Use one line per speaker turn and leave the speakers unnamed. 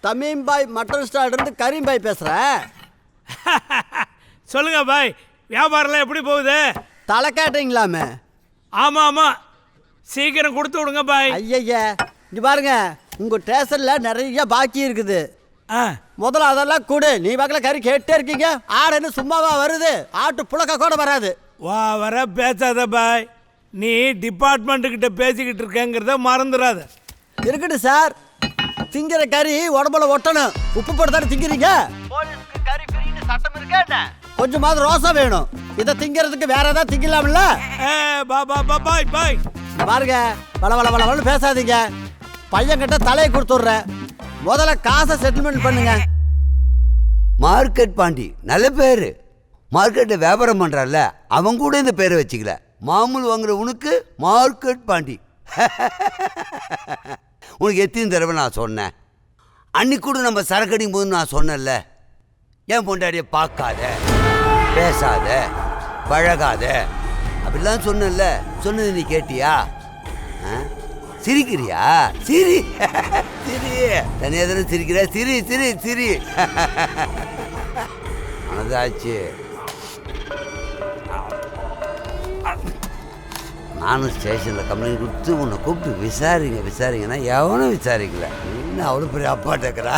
Tamim பாய் mutton ஸ்டால்லேருந்து கரீம் பாய் பேசுகிறேன்.
சொல்லுங்க பாய், வியாபாரம்லாம் எப்படி போகுது?
தலை கேட்டீங்களாமே?
ஆமாம் ஆமாம், சீக்கிரம் கொடுத்து விடுங்க பாய்.
ஐயய்யா, இங்கே பாருங்க, உங்கள் ஸ்டேஷனில் நிறைய பாக்கி இருக்குது. முதல்ல அதெல்லாம் கொடு. நீ பக்கத்தில் கறி கேட்டே இருக்கீங்க. ஆடுன்னு சும்மாவா வருது? ஆட்டு புழக்க கூட வராது.
வா வர பேசாத பாய், நீ டிபார்ட்மெண்ட்டுக்கிட்ட பேசிக்கிட்டு இருக்கேங்கிறத மறந்துடாத.
இருக்கட்டும் சார், திங்கிற கறி உடம்புல ஒட்டணும். உப்பு போட்டு தானே திங்கிறீங்க. போலீஸ்க்கு கறி ஃப்ரீன்னு சட்டம் இருக்கா என்ன? கொஞ்சமாவது ரோசா வேணும். இதை திங்கிறதுக்கு வேற ஏதாவது திங்கலாம்ல?
பாய் பாய்
பாருங்க, வள வள வளன்னு பேசாதீங்க. பையன்கிட்ட தலையை கொடுத்துட்றேன். முதல்ல காசை செட்டில்மெண்ட் பண்ணுங்க.
மார்க்கெட் பாண்டி நல்ல பேர். மார்க்கெட்டில் வியாபாரம் பண்ணுறான்ல, அவன் கூட இந்த பேரை வச்சுக்கல. மாமூல் வாங்குற உனக்கு மார்க்கெட் பாண்டி. உனக்கு எத்தனை தடவை நான் சொன்னேன்? அன்னைக்கு கூட நம்ம சரக்கடிக்கும் போது நான் சொன்னேன்ல, என் பொண்டாடியை பார்க்காத, பேசாத, பழகாத அப்படிலாம் சொன்னேன்ல. சொன்னது நீ கேட்டியா? சிரிக்கிறியா? சிரி சிரி, தனியாக தானே சிரிக்கிற. சிரி சிரி சிரி. அதாச்சு. நானும் ஸ்டேஷனில் கம்ப்ளைண்ட் கொடுத்து உன்னை கூப்பிட்டு விசாரிங்கன்னா எவனும் விசாரிக்கல. இன்னும் அவ்வளோ பெரிய அப்பாட்டக்கிறா.